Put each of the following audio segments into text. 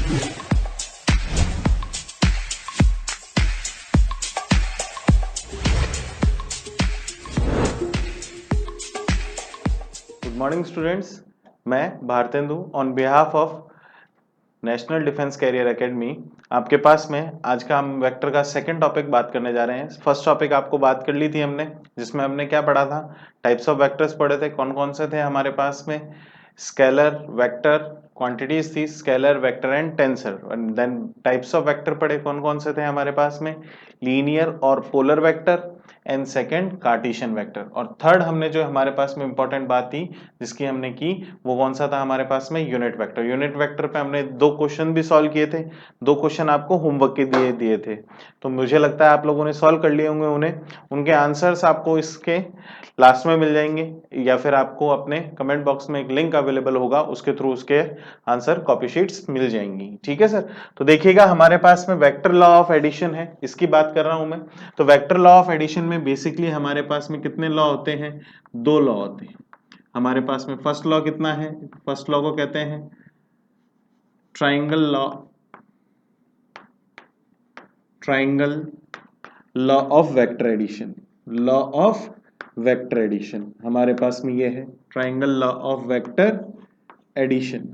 Good morning students, मैं Bharatendu on behalf of National Defence Career Academy आपके पास में आज का हम वेक्टर का सेकंड टॉपिक बात करने जा रहे हैं। फर्स्ट टॉपिक आपको बात कर ली थी हमने, जिसमें हमने क्या पढ़ा था, टाइप्स ऑफ वेक्टर्स पढ़े थे। कौन कौन से थे हमारे पास में, स्केलर वेक्टर, क्वांटिटीज थी scalar vector and tensor. And then types of vector पढ़े, कौन कौन से थे हमारे पास में, लीनियर और polar vector and second Cartesian vector. और थर्ड हमने जो हमारे पास में इंपॉर्टेंट बात थी जिसकी हमने की, वो कौन सा था हमारे पास में, यूनिट वेक्टर। यूनिट वेक्टर पे हमने 2 क्वेश्चन भी सॉल्व किए थे, 2 क्वेश्चन आपको होमवर्क के दिए दिए थे, तो मुझे लगता है आप लोगों ने सॉल्व कर लिए होंगे उन्हें। उनके आंसर्स आपको इसके लास्ट में मिल जाएंगे, या फिर आपको अपने कमेंट बॉक्स में एक लिंक अवेलेबल होगा, उसके थ्रू उसके आंसर कॉपी शीट्स मिल जाएंगी। ठीक है सर, तो देखिएगा हमारे पास में वेक्टर लॉ ऑफ एडिशन है, इसकी बात कर रहा हूं मैं। तो वेक्टर लॉ ऑफ एडिशन में बेसिकली हमारे पास में कितने लॉ होते हैं, 2 लॉ होते हैं हमारे पास में। फर्स्ट लॉ कितना है, फर्स्ट लॉ को कहते हैं triangle law, triangle law of vector addition. Law of vector addition हमारे पास में ये है, triangle law of vector addition.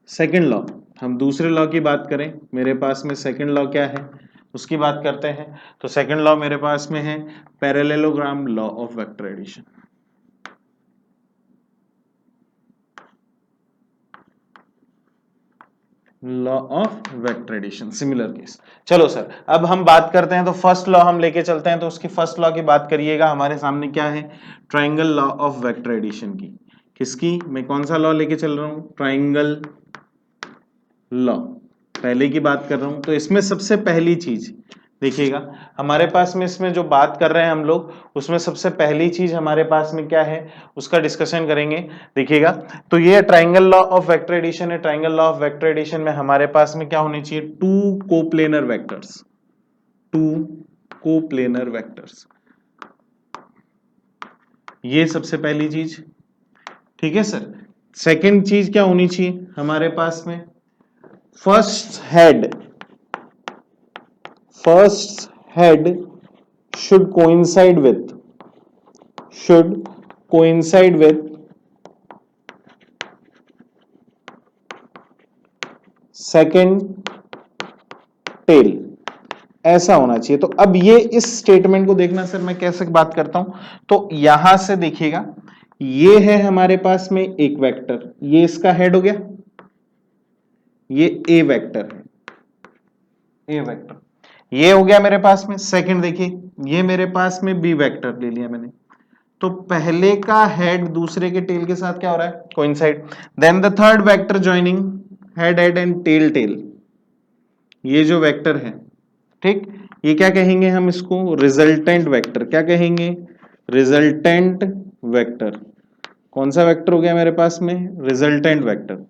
Second law, हम दूसरे लॉ की बात करें, मेरे पास में सेकंड लॉ क्या है उसकी बात करते हैं। तो सेकंड लॉ मेरे पास में है parallelogram law of vector addition. Law of vector addition, similar case. चलो सर, अब हम बात करते हैं, तो फर्स्ट लॉ हम लेके चलते हैं। तो उसकी फर्स्ट लॉ की बात करिएगा, हमारे सामने क्या है, triangle law of vector addition की। किसकी, मैं कौन सा लॉ लेके चल रहा हूं, ट्राइंगल लॉ पहले की बात कर रहा हूं। तो इसमें सबसे पहली चीज देखिएगा, हमारे पास में इसमें जो बात कर रहे हैं हम लोग, उसमें सबसे पहली चीज हमारे पास में क्या है उसका डिस्कशन करेंगे। देखिएगा, तो ये triangle law of vector addition है। Triangle law of vector addition में हमारे पास में क्या होनी चाहिए, 2 कोप्लेनर वेक्टर्स, 2 कोप्लेनर वेक्टर्स, ये सबसे पहली चीज। ठीक है सर, सेकंड चीज क्या होनी चाहिए हमारे पास में, first head should coincide with second tail, ऐसा होना चाहिए। तो अब ये इस स्टेटमेंट को देखना सर, मैं कैसे बात करता हूं, तो यहां से देखिएगा, ये है हमारे पास में एक वेक्टर, ये इसका हेड हो गया, ये ए वेक्टर है, ए वेक्टर ये हो गया मेरे पास में। सेकंड देखिए, ये मेरे पास में बी वेक्टर ले लिया मैंने। तो पहले का हेड दूसरे के टेल के साथ क्या हो रहा है, coincide. Then the third vector joining head and tail tail, ये जो वेक्टर है, ठीक, ये क्या कहेंगे हम इसको, रिजल्टेंट वेक्टर। क्या कहेंगे, रिजल्टेंट वेक्टर। कौन सा वेक्टर हो गया मेरे पास में, रिजल्टेंट वेक्टर।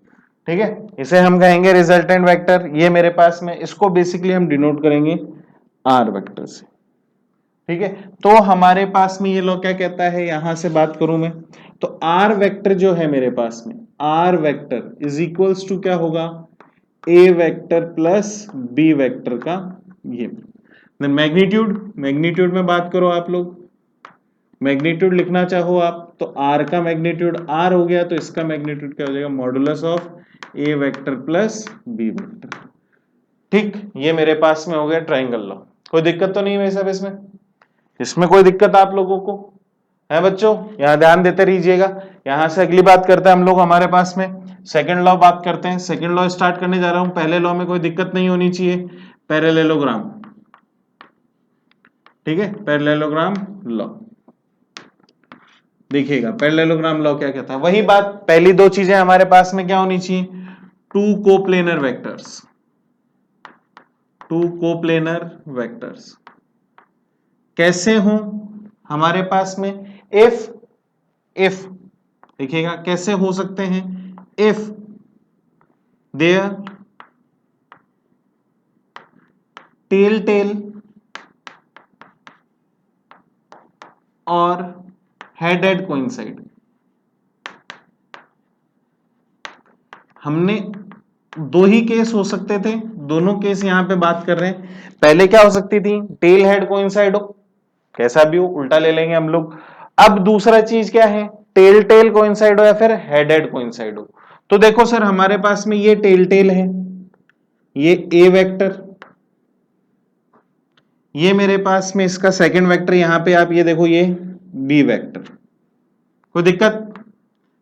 ठीक है, इसे हम कहेंगे रिजल्टेंट वेक्टर। ये मेरे पास में, इसको बेसिकली हम डिनोट करेंगे आर वेक्टर से। ठीक है, तो हमारे पास में ये लॉ क्या कहता है, यहां से बात करूं मैं, तो आर वेक्टर जो है मेरे पास में, R vector is equals to क्या होगा, A vector plus B vector का ये। मैग्नीट्यूड, मैग्नीट्यूड में बात करो आप लोग, मैग्नीट्यूड लिखना चाहो आप, तो आर का मैग्नीट्यूड आर हो गया, तो इसका मैग्नीट्यूड क्या हो जाएगा, modulus of A vector plus B vector. ठीक, ये मेरे पास में हो गया ट्राइंगल लॉ। कोई दिक्कत तो नहीं है सब इसमें, इसमें कोई दिक्कत आप लोगों को है बच्चों, यहां ध्यान देते रहिएगा। यहां से अगली बात करते हैं हम लोग, हमारे पास में सेकंड लॉ बात करते हैं। सेकंड लॉ स्टार्ट करने जा रहा हूं, पहले लॉ में कोई दिक्कत नहीं होनी चाहिए, पैरेललोग्राम। ठीक है, पैरेललोग्राम लॉ देखिएगा, पैरेललोग्राम लॉ क्या कहता है, वही बात, पहली 2 चीजें हमारे पास में क्या होनी चाहिए, 2 कोप्लेनर वेक्टर्स, 2 कोप्लेनर वेक्टर्स कैसे हों हमारे पास में, इफ देखिएगा कैसे हो सकते हैं, इफ देयर टेल और हेड कोइंसाइड। हमने दो ही केस हो सकते थे, दोनों केस यहां पे बात कर रहे हैं। पहले क्या हो सकती थी, टेल हेड कोइंसाइड हो, कैसा भी हो उल्टा ले लेंगे हम लोग। अब दूसरा चीज क्या है, टेल टेल कोइंसाइड हो या फिर हेड हेड कोइंसाइड हो। तो देखो सर हमारे पास में ये टेल टेल है, ये ए वेक्टर, ये मेरे पास में इसका सेकंड वेक्टर, यहां पे आप ये देखो ये बी वेक्टर, कोई दिक्कत?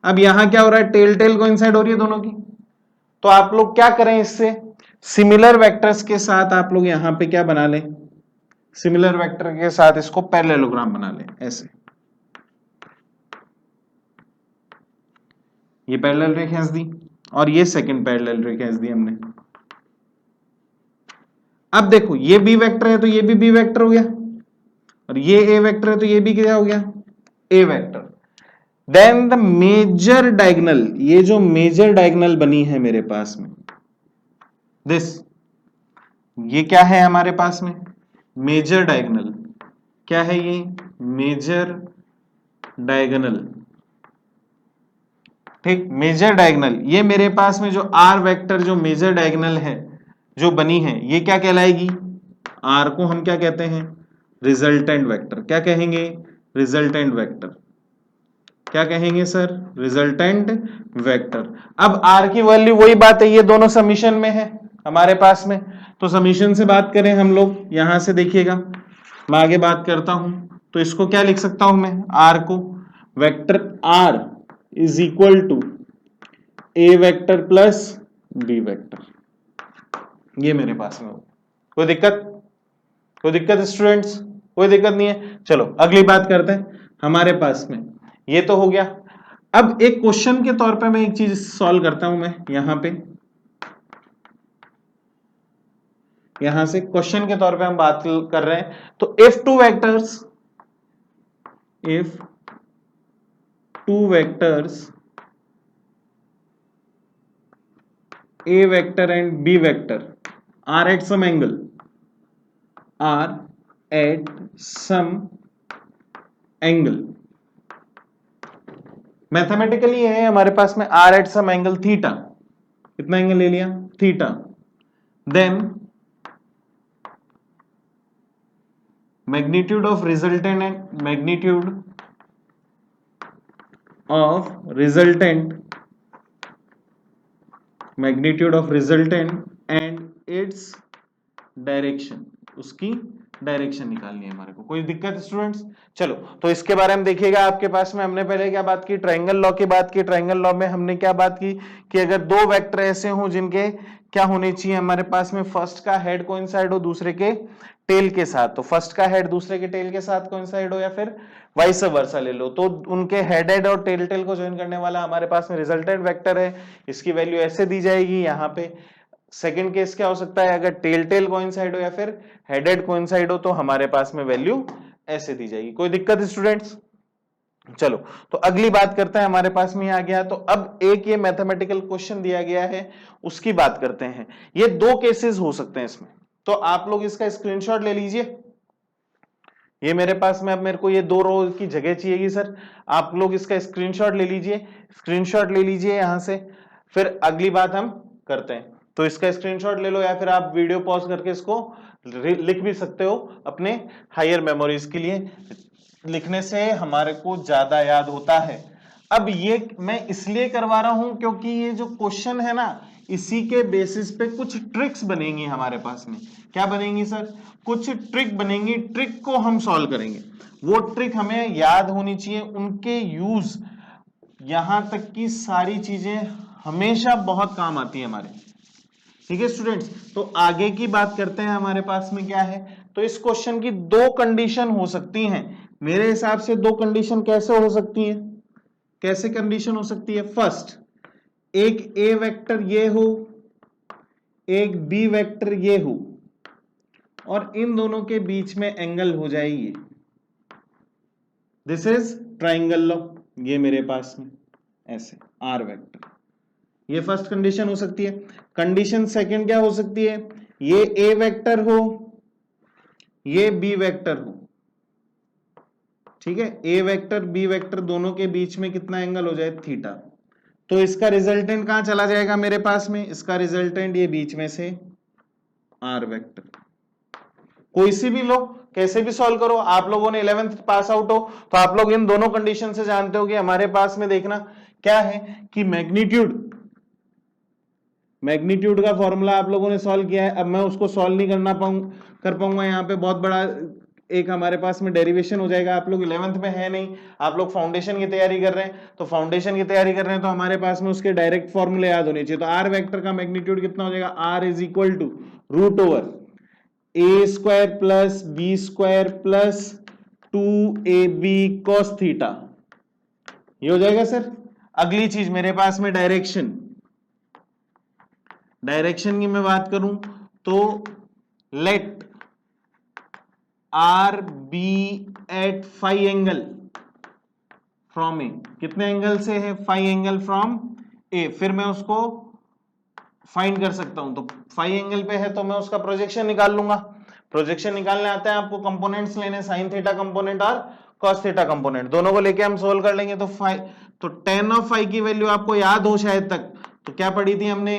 अब यहां क्या हो रहा है, टेल टेल कोइंसाइड हो रही है दोनों की। तो आप लोग क्या करें, इससे सिमिलर वेक्टर्स के साथ आप लोग यहां पे क्या बना लें, सिमिलर वेक्टर के साथ इसको पैरेललोग्राम बना लें ऐसे। ये पैरेलल रे खींच दी और ये सेकंड पैरेलल रे खींच दी हमने। अब देखो ये बी वेक्टर है तो ये भी बी वेक्टर हो गया, और ये ए वेक्टर है तो ये भी क्या हो गया, A vector. Then the major diagonal, ये जो मेजर डायगोनल बनी है मेरे पास में, दिस, ये क्या है हमारे पास में, मेजर डायगोनल। क्या है ये, मेजर डायगोनल। ठीक, मेजर डायगोनल, ये मेरे पास में जो आर वेक्टर जो मेजर डायगोनल है जो बनी है, ये क्या कहलाएगी, आर को हम क्या कहते हैं, रिजल्टेंट वेक्टर। क्या कहेंगे, रिजल्टेंट वेक्टर। क्या कहेंगे सर, रिजल्टेंट वेक्टर। अब आर की वैल्यू वही बात है, ये दोनों समीशन में है हमारे पास में, तो समीशन से बात करें हम लोग, यहां से देखिएगा मैं आगे बात करता हूं, तो इसको क्या लिख सकता हूं मैं, आर को vector R is equal to A vector plus B vector, ये मेरे पास में हो। कोई दिक्कत, कोई दिक्कत स्टूडेंट्स, कोई दिक्कत नहीं है। चलो अगली बात करते हैं, हमारे पास में ये तो हो गया। अब एक क्वेश्चन के तौर पे मैं एक चीज सॉल्व करता हूं मैं यहां पे, यहां से क्वेश्चन के तौर पे हम बात कर रहे हैं। तो if two vectors A vector and B vector are at some angle, are at some angle, mathematically है हमारे पास में R at some angle theta, कितना एंगल ले लिया, theta. Then magnitude of resultant and magnitude of resultant, magnitude of resultant and its direction, उसकी direction निकालनी है हमारे को। कोई दिक्कत स्टूडेंट्स? चलो तो इसके बारे में देखिएगा, आपके पास में हमने पहले क्या बात की, ट्रायंगल लॉ की बात की। ट्रायंगल लॉ में हमने क्या बात की कि अगर दो वेक्टर ऐसे हों जिनके क्या होने चाहिए हमारे पास में, फर्स्ट का हेड कोइंसाइड हो दूसरे के टेल के साथ, तो फर्स्ट का हेड दूसरे के टेल के साथ कोइंसाइड हो या फिर वाइस वर्सा ले लो, तो उनके हेड हेड और टेल टेल को ज्वाइन करने वाला हमारे पास में रिजल्टेंट वेक्टर है, इसकी वैल्यू ऐसे दी जाएगी यहाँ पे। सेकंड केस क्या हो सकता है, अगर टेल टेल कोइंसाइड हो या फिर हेड हेड कोइंसाइड हो तो हमारे पास में वैल्यू ऐसे दी जाएगी। कोई दिक्कत स्टूडेंट्स? चलो तो अगली बात करते हैं, हमारे पास में आ गया, तो अब एक ये मैथमेटिकल क्वेश्चन दिया गया है उसकी बात करते हैं। ये दो केसेस हो सकते हैं इसमें, तो आप लोग इसका स्क्रीनशॉट ले लीजिए। ये मेरे पास में, अब मेरे को ये दो रो की जगह चाहिएगी सर, आप लोग इसका स्क्रीनशॉट ले लीजिए, स्क्रीनशॉट ले लीजिए यहां से, फिर अगली बात हम करते हैं। तो इसका स्क्रीनशॉट ले लो या फिर आप वीडियो पॉज करके इसको लिख भी सकते हो अपने हायर मेमोरीज के लिए, लिखने से हमारे को ज्यादा याद होता है। अब ये मैं इसलिए करवा रहा हूं क्योंकि ये जो क्वेश्चन है ना, इसी के बेसिस पे कुछ ट्रिक्स बनेंगी हमारे पास में। क्या बनेंगी सर? कुछ ट्रिक बनेंगी, ट्रिक को हम सॉल्व करेंगे। वो ट्रिक हमें याद होनी चाहिए, उनके यूज यहां तक की सारी चीजें हमेशा बहुत काम आती है हमारे। ठीक है स्टूडेंट्स, तो आगे की बात करते हैं, हमारे पास में क्या है। तो इस क्वेश्चन की दो कंडीशन हो सकती हैं मेरे हिसाब से। दो कंडीशन कैसे हो सकती है, कैसे कंडीशन हो सकती है? फर्स्ट, एक ए वेक्टर ये हो, एक बी वेक्टर ये हो, और इन दोनों के बीच में एंगल हो जाए ये, दिस इज ट्राइंगल लॉ। ये मेरे पास में ऐसे आर वेक्टर, ये फर्स्ट कंडीशन हो सकती है। कंडीशन सेकंड क्या हो सकती है, ये ए वेक्टर हो, ये बी वेक्टर हो, ठीक है, ए वेक्टर बी वेक्टर दोनों के बीच में कितना एंगल हो जाए, थीटा। तो इसका रिजल्टेंट कहां चला जाएगा मेरे पास में, इसका रिजल्टेंट ये बीच में से आर वेक्टर। कोई सी भी लो, कैसे भी सॉल्व करो, आप लोगों ने 11th पास आउट हो तो आप लोग इन दोनों कंडीशन से जानते हो कि हमारे पास में देखना क्या है कि मैग्नीट्यूड का फॉर्मूला आप लोगों ने सॉल्व किया है। अब मैं उसको सॉल्व नहीं कर पाऊंगा, यहाँ पे बहुत बड़ा एक हमारे पास में डेरिवेशन हो जाएगा। आप लोग 11th में है नहीं, आप लोग फाउंडेशन की तैयारी कर रहे हैं, तो फाउंडेशन की तैयारी कर रहे हैं तो हमारे पास में उसके डायरेक्ट फॉर्मूले याद होने चाहिए। तो आर वेक्टर का मैग्नीट्यूड कितना हो जाएगा, R is equal to root over A square plus B square plus 2ab cos theta, ये हो जाएगा सर। अगली चीज मेरे पास में डायरेक्शन की मैं बात करूं तो let R B at five angle from A, कितने एंगल से है, 5 एंगल फ्रॉम ए। फिर मैं उसको फाइंड कर सकता हूं, तो 5 एंगल पे है तो मैं उसका प्रोजेक्शन निकाल लूंगा। प्रोजेक्शन निकालने आता है आपको, कंपोनेंट्स लेने, साइन थीटा कंपोनेंट और कॉस थीटा कंपोनेंट, दोनों को लेके हम सोल्व कर लेंगे। तो 5, तो tan ऑफ 5 की वैल्यू आपको याद हो शायद तक, तो क्या पढ़ी थी हमने,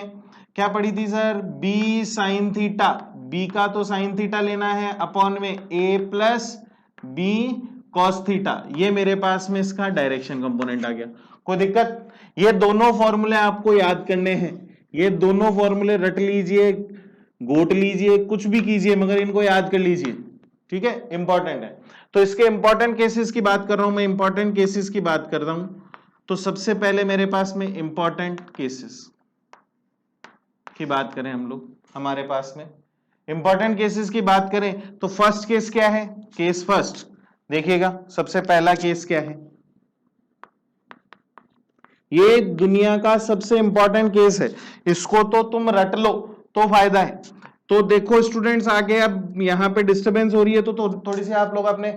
क्या पढ़ी थी sir, b sine theta, b का तो साइन थीटा लेना है अपॉन में a plus b cos theta, ये मेरे पास में इसका डायरेक्शन कंपोनेंट आ गया। कोई दिक्कत, ये दोनों फॉर्मूले आपको याद करने हैं, ये दोनों फॉर्मूले रट लीजिए, गोट लीजिए, कुछ भी कीजिए, मगर इनको याद कर लीजिए, ठीक है, इंपॉर्टेंट है। तो इसके इंपॉर्टेंट केसेस की बात कर रहा हूं मैं, इंपॉर्टेंट केसेस की बात कर रहा हूं। तो सबसे पहले मेरे पास में इंपॉर्टेंट केसेस की बात करें हम लोग, हमारे पास में इंपॉर्टेंट केसेस की बात करें तो फर्स्ट केस क्या है, केस फर्स्ट देखिएगा, सबसे पहला केस क्या है, ये दुनिया का सबसे इंपॉर्टेंट केस है, इसको तो तुम रट लो तो फायदा है। तो देखो स्टूडेंट्स, आगे अब यहां पे डिस्टरबेंस हो रही है तो थोड़ी सी आप लोग अपने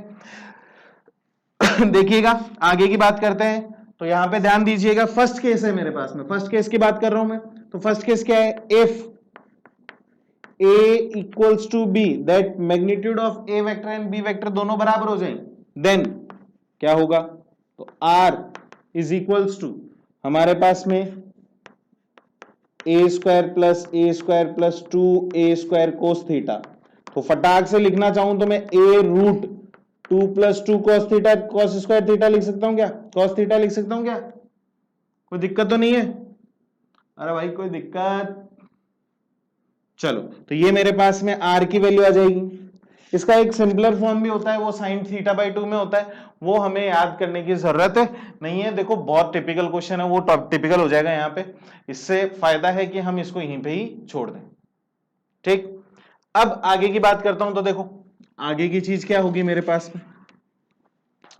देखिएगा, आगे की बात करते हैं तो यहां पे ध्यान दीजिएगा। फर्स्ट केस है मेरे पास में, फर्स्ट केस की बात कर रहा हूं मैं, तो फर्स्ट केस क्या है, if a equals to b, that magnitude of a vector and b vector दोनों बराबर हो जाए, देन क्या होगा, तो r इज इक्वल्स टू हमारे पास में a square plus 2a square cos theta. तो फटाक से लिखना चाहूं तो मैं a root 2 plus 2 cos theta cos square theta लिख सकता हूं क्या, कॉस थीटा लिख सकता हूं क्या, कोई दिक्कत तो नहीं है, अरे भाई कोई दिक्कत, चलो तो ये मेरे पास में r की वैल्यू आ जाएगी। इसका एक सिंपलर फॉर्म भी होता है, वो साइन थीटा बाई 2 में होता है, वो हमें याद करने की जरूरत नहीं है। देखो बहुत टिपिकल क्वेश्चन है, वो टिपिकल हो जाएगा यहाँ पे, इससे फायदा है कि हम इसको यहीं पे ही छोड़ दें, ठीक। अब आगे की बात करता हूं, तो देखो आगे की चीज क्या होगी मेरे पास में,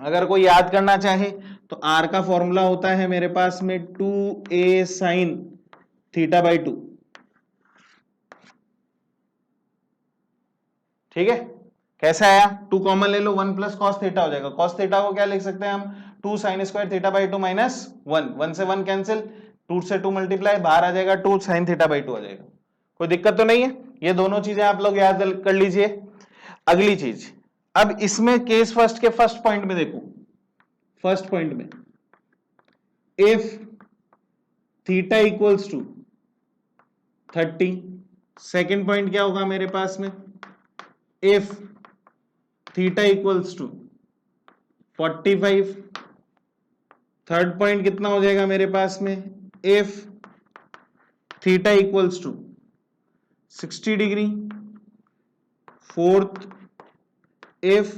अगर कोई याद करना चाहे तो r का फॉर्मूला होता है मेरे पास में 2a साइन थीटा बाई 2, ठीक है। कैसे आया, 2 कॉमन ले लो, 1 प्लस कॉस थीटा हो जाएगा, कॉस थीटा को क्या लिख सकते हैं हम, 2 sine square theta by 2 minus 1, 1 से 1 कैंसिल, 2 से 2 मल्टीप्लाई, बाहर आ जाएगा 2 साइन थीटा बाई 2 आ जाएगा। कोई दिक्कत तो नहीं है, ये दोनों चीजें आप लोग याद कर लीजिए। अगली चीज, अब इसमें केस फर्स्ट के फर्स्ट पॉइंट में देखो, फर्स्ट पॉइंट में if theta equals to 30, second point क्या होगा मेरे पास में, if theta equals to 45, third point कितना हो जाएगा मेरे पास में, if theta equals to 60 degree, fourth if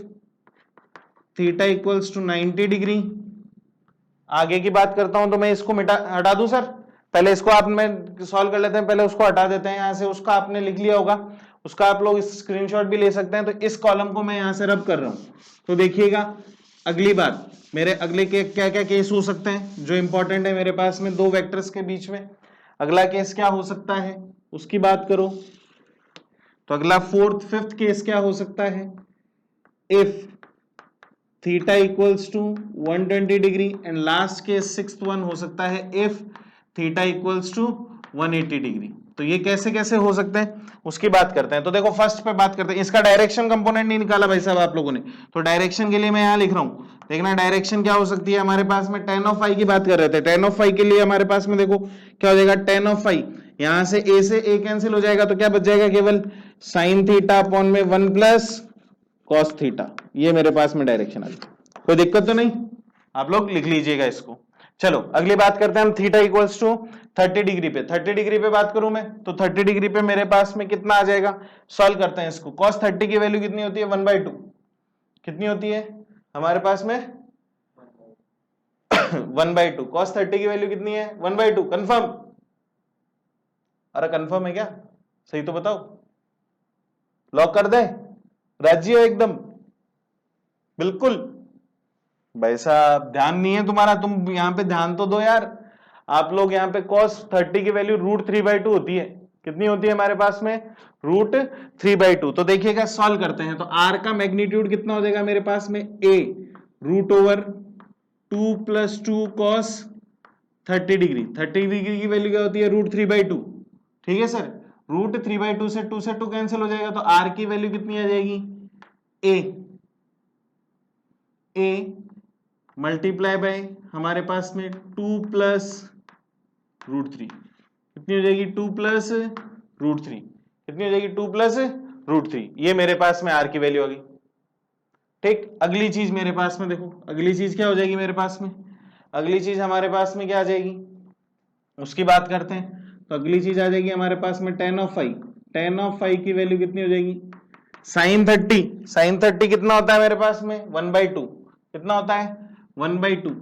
theta equals to 90 degree. आगे की बात करता हूं तो मैं इसको हटा दूं सर, पहले इसको आप में सॉल्व कर लेते हैं, पहले उसको हटा देते हैं यहां से, उसका आपने लिख लिया होगा, उसका आप लोग स्क्रीनशॉट भी ले सकते हैं। तो इस कॉलम को मैं यहां से रब कर रहा हूं, तो देखिएगा अगली बात, मेरे अगले के क्या क्या केस हो सकते हैं जो इंपॉर्टेंट है मेरे पास में, दो वेक्टर्स के बीच में अगला केस क्या हो सकता है उसकी बात करो, तो अगला फोर्थ फिफ्थ केस क्या हो सकता है, if theta equals to 120 degree, and last case sixth one हो सकता है if theta equals to 180 degree. तो ये कैसे कैसे हो सकते हैं उसकी बात करते हैं। तो देखो फर्स्ट पे बात करते हैं, इसका डायरेक्शन कंपोनेंट नहीं निकाला भाई साहब आप लोगों ने, तो डायरेक्शन के लिए मैं यहां लिख रहा हूं, देखना डायरेक्शन क्या हो सकती है हमारे पास में, tan ऑफ फाई की बात कर रहे थे, tan ऑफ फाई के लिए हमारे पास में देखो क्या हो जाएगा, tan ऑफ फाई, यहां से a कैंसिल हो जाएगा, तो क्या बच जाएगा केवल sin थीटा अपॉन में 1 प्लस cos थीटा, ये मेरे पास में डायरेक्शन आ गई। कोई दिक्कत तो नहीं, आप लोग लिख लीजिएगा इसको। चलो अगली बात करते हैं हम, थीटा इक्वल्स टू 30 डिग्री पे, 30 डिग्री पे बात करूं मैं तो 30 डिग्री पे मेरे पास में कितना आ जाएगा, सॉल्व करते हैं इसको। cos 30 की वैल्यू कितनी होती है, 1/2, कितनी होती है हमारे पास में 1/2, cos 30 की वैल्यू कितनी है 1/2, कंफर्म, अरे कंफर्म है क्या, सही तो बताओ, लॉक कर दे, राजी हो एकदम, बिल्कुल भाई साहब, ध्यान नहीं है तुम्हारा, तुम यहां पे ध्यान तो दो यार। आप लोग यहां पे cos 30 की वैल्यू √3/2 होती है, कितनी होती है हमारे पास में √3/2। तो देखिएगा सॉल्व करते हैं, तो r का मैग्नीट्यूड कितना हो जाएगा मेरे पास में, a √2 + 2 cos 30 डिग्री, 30 डिग्री की वैल्यू क्या होती है √3/2, ठीक है सर, √3/2 से 2 कैंसिल हो जाएगा, तो r की वैल्यू कितनी आ जाएगी, a मल्टीप्लाई बाय हमारे पास में 2 + √3, कितनी हो जाएगी 2 + √3, कितनी हो जाएगी 2 + √3, ये मेरे पास में r की वैल्यू आ गई। ठीक, अगली चीज मेरे पास में देखो, अगली चीज क्या हो जाएगी मेरे पास में, अगली चीज हमारे पास में क्या आ जाएगी उसकी बात करते हैं। तो अगली चीज आ जाएगी हमारे पास में tan of phi, tan of phi की वैल्यू कितनी हो जाएगी, sin 30 कितना होता है मेरे पास में 1/2, कितना होता है 1/2,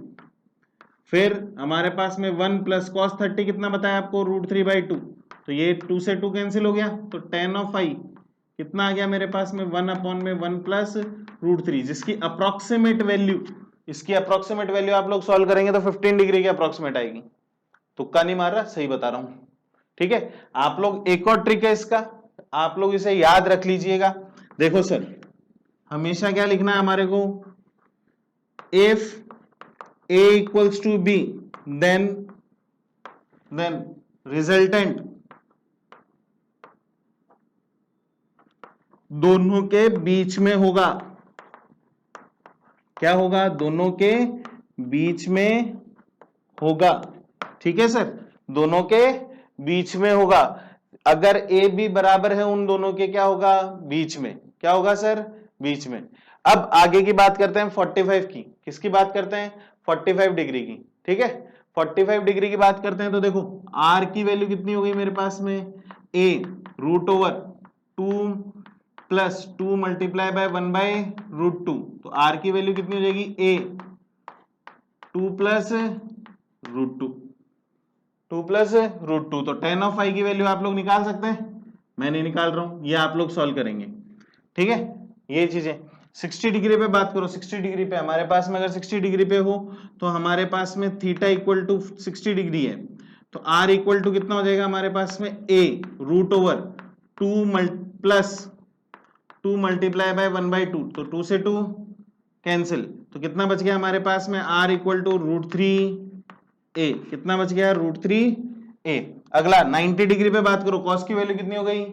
फिर हमारे पास में 1 + cos 30 कितना बताया आपको √3/2, तो ये 2 से 2 कैंसिल हो गया, तो tan ऑफ फाई कितना आ गया मेरे पास में 1/1 + √3, जिसकी अप्रोक्सीमेट वैल्यू, इसकी अप्रोक्सीमेट वैल्यू आप लोग सॉल्व करेंगे तो 15 डिग्री के अप्रोक्सीमेट आएगी, तुक्का नहीं मार रहा, सही बता रहा हूं, ठीक है। आप लोग एक और ट्रिक है इसका, आप लोग इसे याद रख लीजिएगा। देखो सर, हमेशा क्या लिखना है हमारे को, if a = b then resultant दोनों के बीच में होगा, क्या होगा, दोनों के बीच में होगा, ठीक है सर, दोनों के बीच में होगा, अगर ए बी बराबर है उन दोनों के, क्या होगा बीच में, क्या होगा सर बीच में। अब आगे की बात करते हैं 45 की, किसकी बात करते हैं 45 डिग्री की, ठीक है, 45 डिग्री की बात करते हैं, तो देखो r की वैल्यू कितनी हो गई मेरे पास में, a √2 + 2 मल्टीप्लाई बाय 1/√2, तो r की वैल्यू कितनी हो जाएगी, a 2 + √2, 2 + √2, तो tan ऑफ फाई की वैल्यू आप लोग निकाल सकते हैं, मैं नहीं निकाल रहा हूं, ये आप लोग सॉल्व करेंगे, ठीक है। ये चीजें 60 डिग्री पे बात करो, 60 डिग्री पे हमारे पास में, अगर 60 डिग्री पे हो तो हमारे पास में थीटा = 60 डिग्री है, तो r = कितना हो जाएगा हमारे पास में, a √2 + 2 मल्टीप्लाई बाय 1/2, तो 2 से 2 कैंसिल, तो कितना बच गया हमारे पास में, r = √3a, कितना बच गया √3a। अगला 90 डिग्री पे बात करो, cos की वैल्यू कितनी हो गई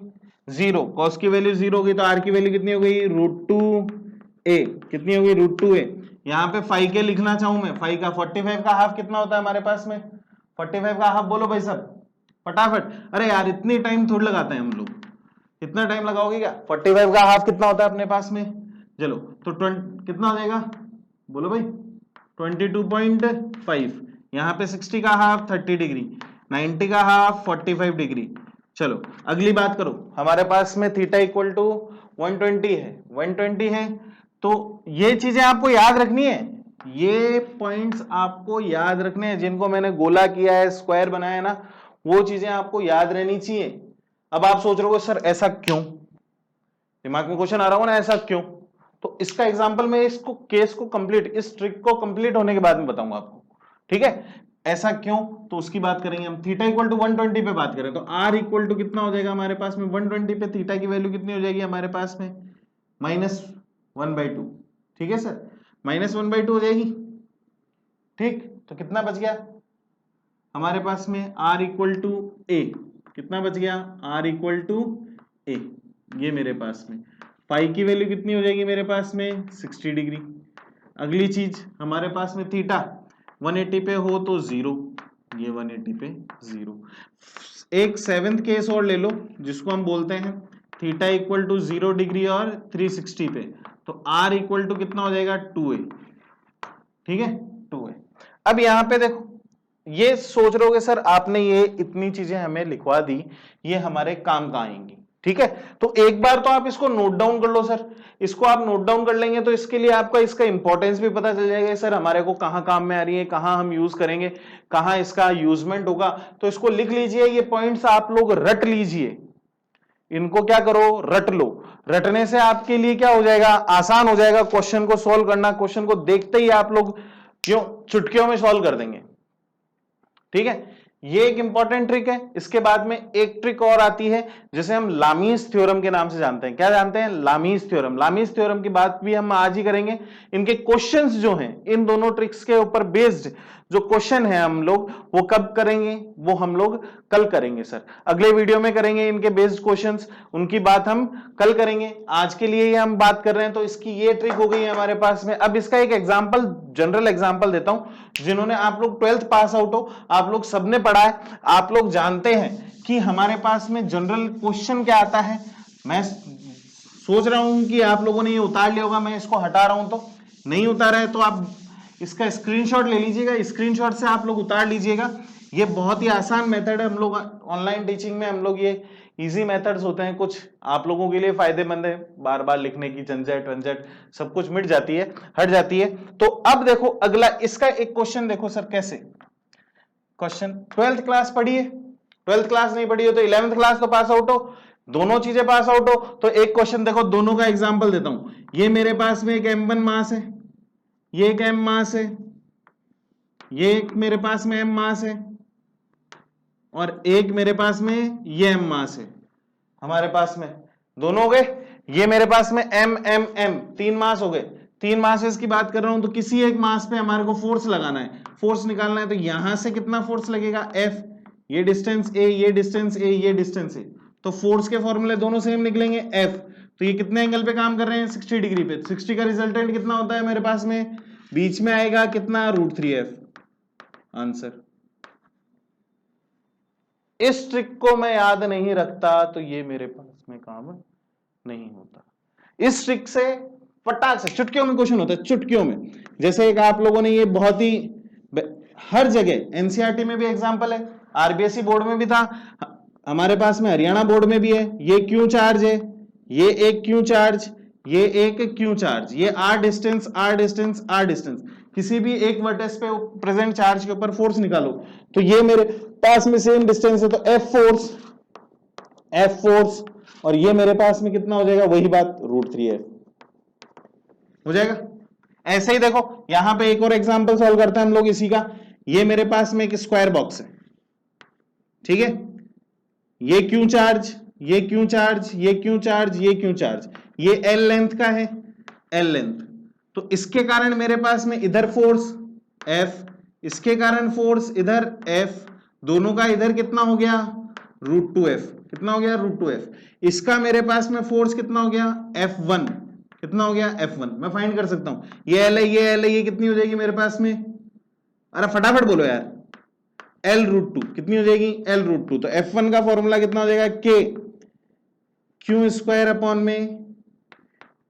0, cos की वैल्यू 0 हो गई, तो r की वैल्यू कितनी हो गई √2a, कितनी हो गई √2a। यहाँ पे फाई के लिखना चाहूं मैं, फाई का 45 का हाफ कितना होता है हमारे पास में, 45 का हाफ बोलो भाई साहब फटाफट, अरे यार इतनी टाइम थोड़ी लगाते हैं हम लोग, कितना टाइम लगाओगे क्या, 45 का हाफ कितना होता है अपने पास में, चलो तो कितना हो जाएगा बोलो भाई 22.5, यहाँ पे 60 का हाफ 30 डिग्री, 90 का हाफ 45 डिग्री। चलो अगली बात करो, हमारे पास में थीटा = 120 है, 120 है, तो ये चीजें आपको याद रखनी है, ये पॉइंट्स आपको याद रखने हैं, जिनको मैंने गोला किया है स्क्वायर बनाया है ना, वो चीजें आपको याद रहनी चाहिए। अब आप सोच रहे हो सर ऐसा क्यों, दिमाग में क्वेश्चन आ रहा हो ना ऐसा क्यों, तो इसका एग्जांपल मैं इसको केस को कंप्लीट, इस ट्रिक को कंप्लीट होने के बाद में बताऊंगा आपको, ठीक है। ऐसा क्यों, तो उसकी बात करेंगे हम। थीटा = 120 पे बात करें तो r = कितना हो जाएगा हमारे पास में 120 पे, थीटा की वैल्यू कितनी हो जाएगी हमारे पास में -1/2, ठीक है सर, -1/2 हो जाएगी, ठीक, तो कितना बच गया हमारे पास में r = a, कितना बच गया, r इक्वल टू a, ये मेरे पास में फाई की वैल्यू कितनी हो जाएगी मेरे पास में 60 डिग्री। अगली चीज हमारे पास में थीटा 180 पे हो तो 0, ये 180 पे 0। एक सेवेंथ केस और ले लो जिसको हम बोलते हैं थीटा इक्वल टू 0 डिग्री और 360 पे, तो r इक्वल टू कितना हो जाएगा 2a, ठीक है 2a। अब यहां पे देखो, ये सोच रहे होगे सर आपने ये इतनी चीजें हमें लिखवा दी, ये हमारे काम का आएंगी, ठीक है। तो एक बार तो आप इसको नोट डाउन कर लो सर, इसको आप नोट डाउन कर लेंगे तो इसके लिए आपका इसका इंपॉर्टेंस भी पता चल जाएगा सर हमारे को कहां काम में आ रही है, कहां हम यूज करेंगे, कहां इसका यूजमेंट होगा। तो इसको लिख लीजिए, ये पॉइंट्स आप लोग रट लीजिए, इनको क्या करो रट लो। रटने से आपके लिए क्या हो जाएगा, आसान हो जाएगा क्वेश्चन को सॉल्व करना। क्वेश्चन को देखते ही आप लोग क्यों चुटकियों में सॉल्व कर देंगे, ठीक है। ये एक इंपॉर्टेंट ट्रिक है। इसके बाद में एक ट्रिक और आती है जिसे हम लामीज थ्योरम के नाम से जानते हैं। क्या जानते हैं, लामीज थ्योरम। लामीज थ्योरम की बात भी हम आज ही करेंगे। इनके क्वेश्चंस जो हैं, इन दोनों ट्रिक्स के ऊपर बेस्ड जो क्वेश्चन है हम लोग वो कब करेंगे, वो हम लोग कल करेंगे सर, अगले वीडियो में करेंगे इनके बेस्ड क्वेश्चंस, उनकी बात हम कल करेंगे। आज के लिए ये हम बात कर रहे हैं, तो इसकी ये ट्रिक हो गई है हमारे पास में। अब इसका एक एग्जांपल, जनरल एग्जांपल देता हूं। जिन्होंने आप लोग 12th पास आउट हो, आप लोग सबने पढ़ा है, आप लोग जानते हैं कि हमारे पास में जनरल क्वेश्चन क्या आता है। मैं सोच रहा हूं कि आप लोगों ने ये उतार लिया होगा, मैं इसको हटा रहा हूं, तो नहीं उतारा है तो आप इसका स्क्रीनशॉट ले लीजिएगा, स्क्रीनशॉट से आप लोग उतार लीजिएगा। ये बहुत ही आसान मेथड है, हम लोग ऑनलाइन टीचिंग में हम लोग ये इजी मेथड्स होते हैं, कुछ आप लोगों के लिए फायदेमंद है, बार बार लिखने की झंझट वंझट सब कुछ मिट जाती है, हट जाती है। तो अब देखो अगला इसका एक क्वेश्चन देखो सर, कैसे क्वेश्चन 12th क्लास पढ़ी है, 12th क्लास नहीं पढ़ी हो तो 11th क्लास तो पास आउट हो, दोनों चीजें पास आउट हो। तो एक क्वेश्चन देखो, दोनों का एग्जांपल देता हूं। ये मेरे पास में एक m1 मास है, ये एक m मास है, ये एक मेरे पास में m मास है, और एक मेरे पास में ये m मास है। हमारे पास में दोनों हो गए। ये मेरे पास में m m m 3 मास हो गए। 3 मासेस की बात कर रहा हूं, तो किसी एक मास पे हमारे को फोर्स लगाना है, फोर्स निकालना है। तो यहां से कितना फोर्स लगेगा F, ये डिस्टेंस A, ये डिस्टेंस A, ये डिस्टेंस A। तो फोर्स के फॉर्मूले दोनों सेम निकलेंगे। F तो ये कितने एंगल पे काम कर रहे हैं, 60 डिग्री पे। 60 का रिजल्टेंट कितना होता है मेरे पास में, बीच में आएगा कितना, √3F आंसर। इस ट्रिक को मैं याद नहीं रखता तो ये मेरे पास में काम नहीं होता। इस ट्रिक से फटाक से चुटकियों में क्वेश्चन होता है, चुटकियों में। जैसे एक आप लोगों ने ये बहुत ही हर जगह एनसीईआरटी में भी एग्जांपल है, आरबीएसई बोर्ड में भी था, हमारे पास में हरियाणा बोर्ड में भी है। ये क्यू चार्ज है, ये एक क्यू चार्ज, ये एक क्यू चार्ज, ये R distance R distance R distance. किसी भी एक वर्टेक्स पे प्रेजेंट चार्ज के ऊपर फोर्स निकालो, तो ये मेरे पास में सेम डिस्टेंस है, तो एफ फोर्स, और ये मेरे पास में कितना हो जाएगा, वही बात √3F हो जाएगा। ऐसे ही देखो यहां पे एक और एग्जांपल सॉल्व करते हैं हम लोग इसी का। ये मेरे पास में एक स्क्वायर बॉक्स है, ठीक है। ये क्यू चार्ज, ये क्यू चार्ज, ये क्यू चार्ज, ये क्यू चार्ज, ये L लेंथ का है, L लेंथ। तो इसके कारण मेरे पास में इधर फोर्स F, इसके कारण फोर्स इधर F, दोनों का इधर कितना हो गया, √2F। कितना हो गया, √2F। इसका मेरे पास में फोर्स कितना हो गया, F1। कितना हो गया, F1। मैं फाइंड कर सकता हूं, ये L है, ये L है, ये कितनी हो जाएगी मेरे पास में, अरे फटाफट बोलो यार, L√2 कितनी हो जाएगी, L√2। तो F1 का फॉर्मूला कितना हो जाएगा, K क्यू स्क्वायर अपॉन में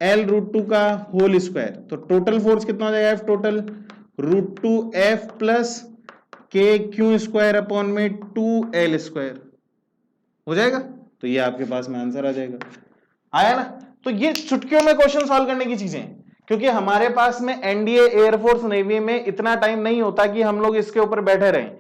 L√2 का होल स्क्वायर। तो टोटल फोर्स कितना हो जाएगा, F total √2F plus K Q square upon में 2L स्क्वायर हो जाएगा। तो ये आपके पास में आंसर आ जाएगा, आया ना। तो ये चुटकियों में क्वेश्चन सॉल्व करने की चीजें, क्योंकि हमारे पास में एनडीए, एयरफोर्स, नेवी में इतना टाइम नहीं होता कि हम लोग इसके ऊपर बैठे रहें।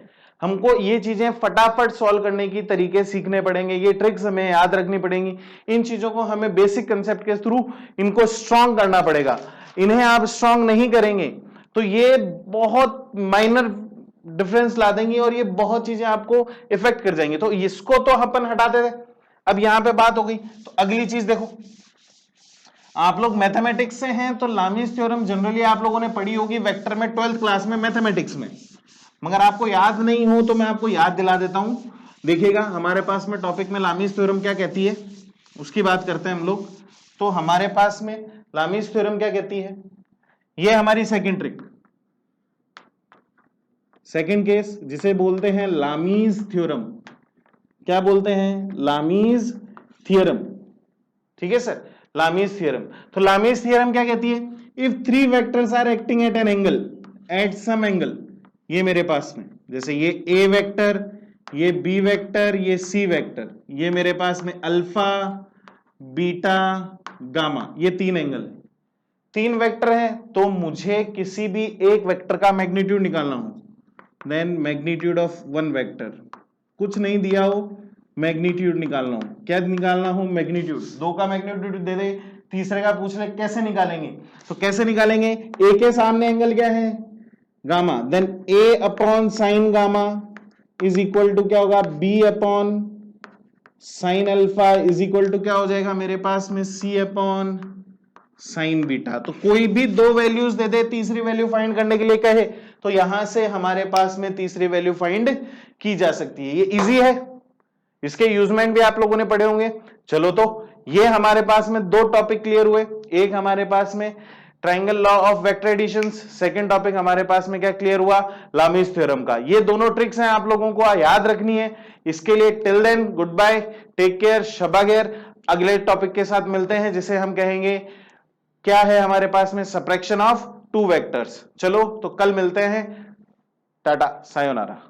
हमको ये चीजें फटाफट सॉल्व करने की तरीके सीखने पड़ेंगे, ये ट्रिक्स हमें याद रखनी पड़ेंगी। इन चीजों को हमें बेसिक कंसेप्ट के थ्रू इनको स्ट्रांग करना पड़ेगा। इन्हें आप स्ट्रांग नहीं करेंगे तो ये बहुत माइनर डिफरेंस ला देंगी और ये बहुत चीजें आपको इफेक्ट कर जाएंगी। तो इसको तो अपन हटाते थे, अब यहां पे बात हो गई। तो अगली चीज देखो, आप लोग मैथमेटिक्स से हैं तो लामीज थ्योरम जनरली आप लोगों ने पढ़ी होगी वेक्टर में 12th क्लास में मैथमेटिक्स में, मगर आपको याद नहीं हो तो मैं आपको याद दिला देता हूं। देखिएगा हमारे पास में टॉपिक में लामीज थ्योरम क्या कहती है, उसकी बात करते हैं हम लोग। तो हमारे पास में लामीज थ्योरम क्या कहती है, ये हमारी सेकंड ट्रिक, सेकंड केस जिसे बोलते हैं लामीज थ्योरम। क्या बोलते हैं, लामीज थ्योरम। ठीक है सर, लामीज थ्योरम। तो लामीज थ्योरम क्या कहती है, if three vectors are acting at an angle, at some angle, ये मेरे पास में जैसे ये ए वेक्टर, ये बी वेक्टर, ये सी वेक्टर, ये मेरे पास में अल्फा बीटा गामा, ये तीन एंगल है, तीन वेक्टर है, तो मुझे किसी भी एक वेक्टर का मैग्नीट्यूड निकालना हो, then magnitude of one vector, कुछ नहीं दिया हो, मैग्नीट्यूड निकालना हो, क्या निकालना हो, मैग्नीट्यूड, दो का मैग्नीट्यूड दे दे, तीसरे का पूछ ले कैसे निकालेंगे, तो कैसे निकालेंगे, ए के सामने एंगल क्या है, gamma, then A upon sine gamma is equal to क्या होगा, B upon sine alpha is equal to क्या हो जाएगा मेरे पास में, सी अपॉन साइन बीटा। तो कोई भी दो वैल्यूज दे दे, तीसरी वैल्यू फाइंड करने के लिए कहे, तो यहां से हमारे पास में तीसरी वैल्यू फाइंड की जा सकती है। ये इजी है, इसके यूजमेंट भी आप लोगों ने पढ़े होंगे। चलो तो ये हमारे पास में दो टॉपिक क्लियर हुए, एक हमारे पास में triangle law of vector additions, second topic हमारे पास में क्या क्लियर हुआ, लामीज थ्योरम का। ये दोनों ट्रिक्स हैं, आप लोगों को याद रखनी है। इसके लिए till then good bye, take care, शबा खैर। अगले टॉपिक के साथ मिलते हैं जिसे हम कहेंगे क्या है हमारे पास में, सब्ट्रैक्शन ऑफ टू वेक्टर्स। चलो तो कल मिलते हैं, टाटा सायोनारा।